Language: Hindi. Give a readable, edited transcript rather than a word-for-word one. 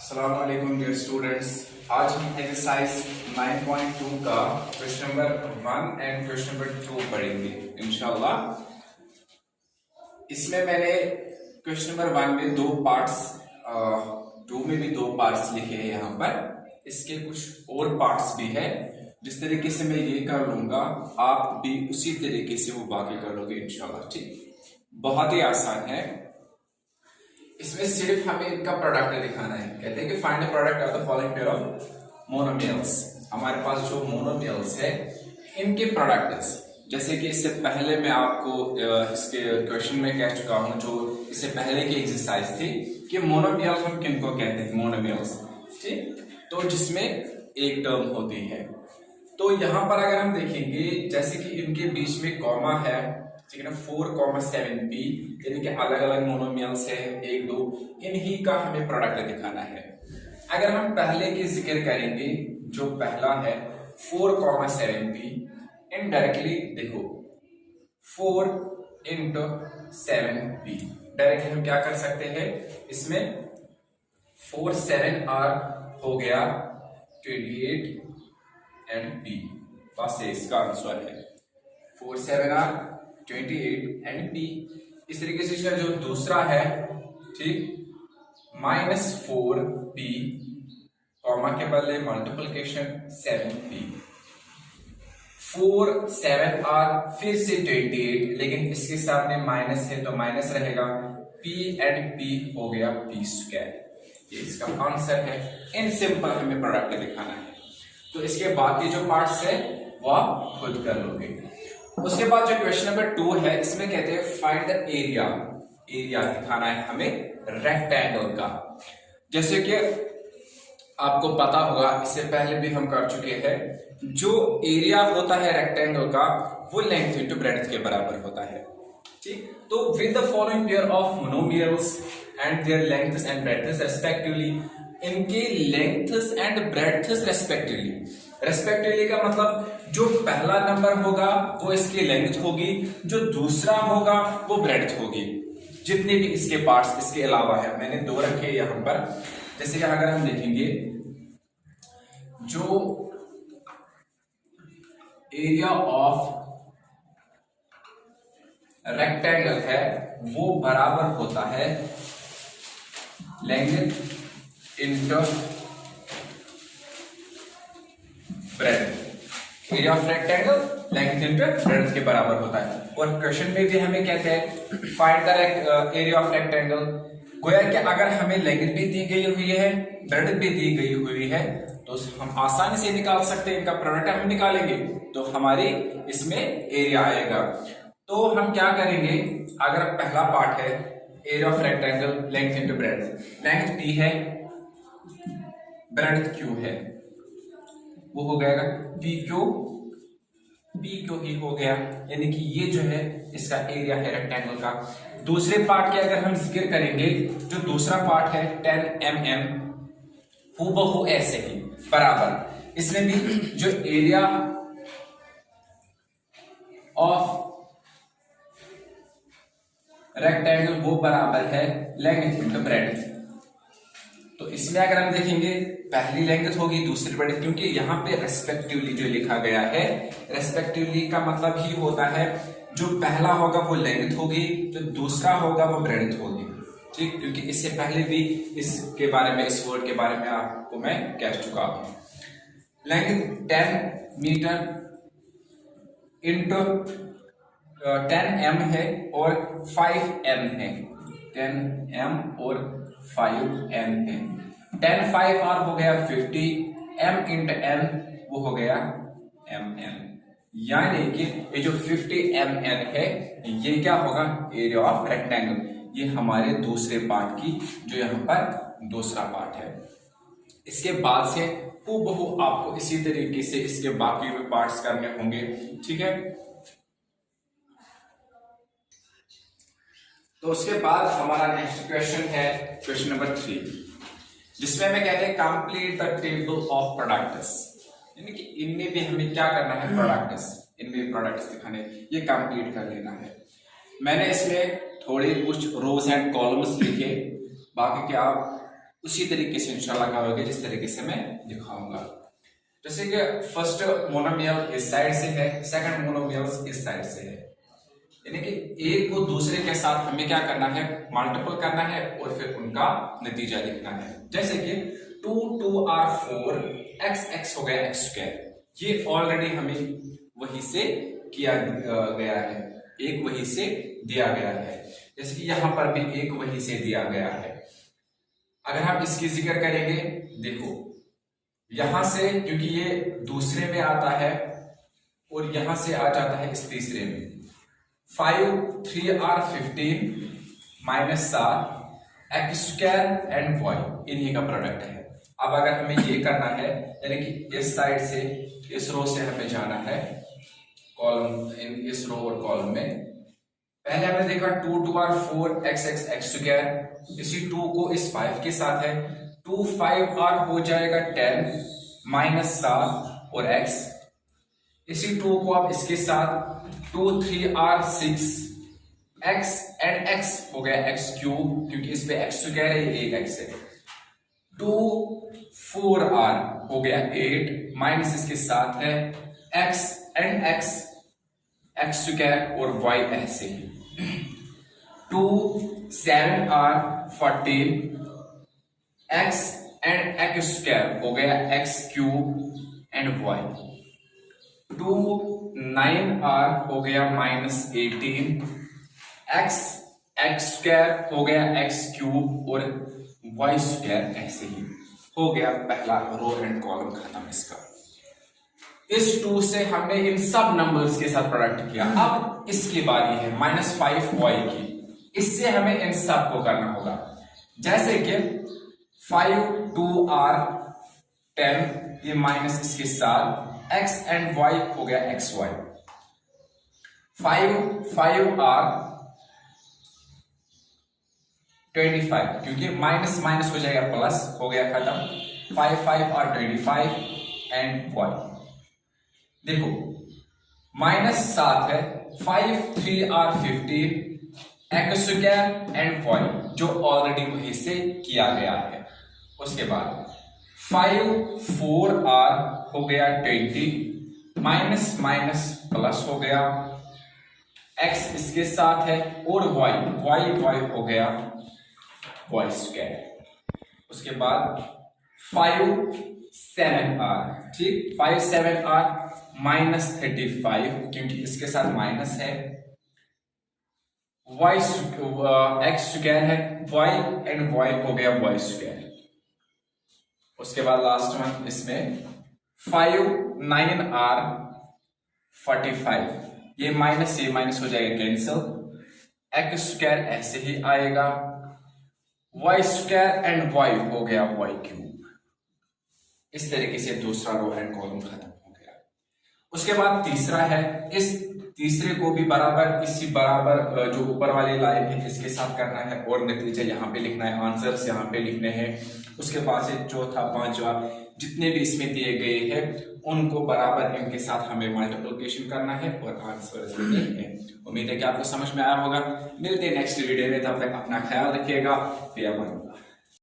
अस्सलाम वालेकुम डियर स्टूडेंट्स। आज हम एक्सरसाइज 9.2 का question number 1 and question number 2 पढ़ेंगे इंशाल्लाह। इसमें मैंने क्वेश्चन नंबर 1 में दो पार्ट्स, 2 में भी दो पार्ट्स लिखे हैं। यहाँ पर इसके कुछ और पार्ट्स भी है। जिस तरीके से मैं ये कर लूंगा आप भी उसी तरीके से वो बाकी कर लोगे इंशाल्लाह। ठीक, बहुत ही आसान है। इसमें सिर्फ हमें इनका प्रोडक्ट दिखाना है। कहते हैं कि find the product of the following pair of monomials. हमारे पास जो मोनोमियल्स है इनके प्रोडक्ट्स, जैसे कि इससे पहले मैं आपको इसके क्वेश्चन में कह चुका हूं, जो इससे पहले की एक्सरसाइज थी कि मोनोमियल हम किनको कहते हैं, मोनोमियल्स। ठीक, तो जिसमें एक टर्म होती है। तो यहां पर अगर हम देखेंगे जैसे कि इनके बीच में कॉमा है, ठीक है ना, 4,7p, यानी कि अलग अलग मोनोमियल्स है 1 2, इन्हीं का हमें प्रोडक्ट दिखाना है। अगर हम पहले की जिक्र करेंगे, जो पहला है 4,7p, इनडायरेक्टली देखो 4 into 7p, डायरेक्टली हम क्या कर सकते हैं, इसमें 4 7 r हो गया 28 एंड p, बस इसका आंसर है 4 7 r 28 एंड p। इस तरीके से जो दूसरा है, ठीक, -4p, कॉमा के बदले मल्टीप्लिकेशन 7p, 4 7 r फिर से 28, लेकिन इसके सामने माइनस है तो माइनस रहेगा, p एंड p हो गया p स्क्वायर। ये इसका आंसर है। इन सिंपल हमें प्रोडक्ट दिखाना है। तो इसके बाकी जो पार्ट्स है वो आप खुद कर लोगे। उसके बाद जो क्वेश्चन नंबर 2 है, इसमें कहते हैं फाइंड द एरिया। एरिया दिखाना है हमें रेक्टेंगल का। जैसे कि आपको पता होगा, इससे पहले भी हम कर चुके हैं, जो एरिया होता है रेक्टेंगल का वो लेंथ इंटू ब्रेड्थ के बराबर होता है। ठीक, तो with the following pair of monomials and their lengths and breadths respectively, इनके लेंथ्स एंड ब्रेड्थ्स रेस्पेक्टिवली का मतलब जो पहला नंबर होगा वो इसकी लेंथ होगी, जो दूसरा होगा वो ब्रेड्थ होगी। जितने भी इसके पार्ट्स इसके अलावा है, मैंने 2 रखे यहां पर। जैसे कि अगर हम देखेंगे जो एरिया ऑफ रेक्टेंगल है वो बराबर होता है length into breadth. Area of rectangle length into breadth के बराबर होता है। और क्वेश्चन में भी हमें कहते हैं find the area of rectangle. गोया कि अगर हमें लेंथ भी दी गई हुई है, ब्रेड्थ भी दी गई हुई है, तो हम आसानी से निकाल सकते हैं। इनका प्रोडक्ट हम निकालेंगे तो हमारी इसमें एरिया आएगा। तो हम क्या करेंगे, अगर पहला पार्ट है area of rectangle length into breadth, length p है, ब्रेड्थ q है, वो हो जाएगा p क्यू ही हो गया। यानी कि ये जो है इसका एरिया है रेक्टेंगल का। दूसरे पार्ट के अगर हम जिक्र करेंगे, जो दूसरा पार्ट है 10 mm, हूबहू ऐसे ही बराबर। इसमें भी जो एरिया ऑफ रेक्टेंगल वो बराबर है लेंथ इंटू ब्रेड्थ। तो इसमें अगर हम देखेंगे पहली लेंथ होगी, दूसरी ब्रेड्थ, क्योंकि यहाँ पे रेस्पेक्टिवली जो लिखा गया है, रेस्पेक्टिवली का मतलब ही होता है जो पहला होगा वो लेंथ होगी, जो दूसरा होगा वो ब्रेड्थ होगी। ठीक, क्योंकि इससे पहले भी इसके बारे में, इस वर्ड के बारे में आपको मैं कह चुका हूं। लेंथ 10 मीटर इंटू 10 m है और 5 m है, 10 m और 5 m है। 10 5 r हो गया 50, m इंटू n वो हो गया mm। यानी कि ये जो 50 mn है ये क्या होगा, एरिया ऑफ रेक्टेंगल। ये हमारे दूसरे पार्ट की जो यहाँ पर दूसरा पार्ट है। इसके बाद से हूबहू आपको इसी तरीके से इसके बाकी भी पार्ट्स करने होंगे। ठीक है, तो उसके बाद हमारा नेक्स्ट क्वेश्चन है क्वेश्चन नंबर 3, जिसमें हमें कहते हैं complete the table of products. यानी कि इनमें भी हमें क्या करना है, प्रोडक्ट्स, इनमें प्रोडक्ट्स दिखाने, ये कंप्लीट कर लेना है। मैंने इसमें थोड़े कुछ रोज एंड कॉलम्स लिखे, बाकी के आप उसी तरीके से इंशाल्लाह करोगे जिस तरीके से मैं दिखाऊंगा। जैसे कि फर्स्ट मोनोमियल इस साइड से है, सेकंड मोनोमियल इस साइड से है, यानी कि एक को दूसरे के साथ हमें क्या करना है, मल्टीपल करना है और फिर उनका नतीजा लिखना है। जैसे कि 2 2 r 4 x x हो गया x स्क्वायर, ये ऑलरेडी हमें वही से किया गया है, एक वही से दिया गया है। जैसे कि यहां पर भी एक वही से दिया गया है। अगर हम इसकी जिक्र करेंगे, देखो यहां से, क्योंकि ये दूसरे में आता है और यहां से आ जाता है इस तीसरे में, 5 3r 15 minus 7 x square and y, इन्हीं का प्रोडक्ट है। अब अगर हमें ये करना है, यानी कि इस साइड से इस रो से हमें जाना है कॉलम, इन इस रो और कॉलम में। पहले हमने देखा 2 2r 4 x x x square, इसी 2 को इस 5 के साथ है, 2 5r हो जाएगा 10 माइनस 7 और x, इसी 2 को आप इसके साथ 2 3r 6 x एंड x हो गया x क्यूब, क्योंकि इस पे x स्क्वायर है, ये एक x है। 2 4r हो गया 8 माइनस इसके साथ है x एंड x स्क्वायर और y ऐसे ही। 2 7r 14 x and x square हो गया x cube and y। 2 9r हो गया माइनस 18 x स्क्वायर हो गया x क्यूब और y स्क्वायर ऐसे ही। हो गया पहला रो एंड कॉलम खत्म इसका। इस 2 से हमने इन सब नंबर्स के साथ प्रोडक्ट किया। अब इसकी बारी है -5y की, इससे हमें इन सब को करना होगा। जैसे कि 5 2r 10, ये माइनस इसके साथ x एंड y हो गया xy। 5r 25, क्योंकि माइनस माइनस हो जाएगा प्लस, हो गया खत्म। 5r 25 and y। देखो -7 है, 5 3r 15 x square and y, जो ऑलरेडी वहीं से किया गया है। उसके बाद 5 4r हो गया 20 माइनस माइनस प्लस हो गया, x इसके साथ है और y हो गया y स्क्वायर। उसके बाद 5 7r, ठीक, 5 7r माइनस 35, क्योंकि इसके साथ माइनस है, x स्क्वायर है, y एंड y हो गया y स्क्वायर। उसके बाद लास्ट वन इसमें 5 9r 45, ये माइनस हो जाएगा कैंसिल, x स्क्वायर ऐसे ही आएगा, y स्क्वायर एंड y हो गया y क्यूब। इस तरीके से दूसरा रो एंड कॉलम खत्म हो गया। उसके बाद तीसरा है, इस तीसरे को भी बराबर इसी बराबर जो ऊपर वाली लाइन है इसके साथ करना है और नतीजा यहाँ पे लिखना है, आंसर्स यहाँ पे लिखने हैं। उसके बाद से चौथा पांचवा जितने भी इसमें दिए गए हैं उनको बराबर इनके साथ हमें मल्टीप्लिकेशन करना है और आंसर्स लिखने हैं। उम्मीद है कि आपको समझ में आया होगा। मिलते हैं नेक्स्ट वीडियो में, तब तक अपना ख्याल रखिएगा।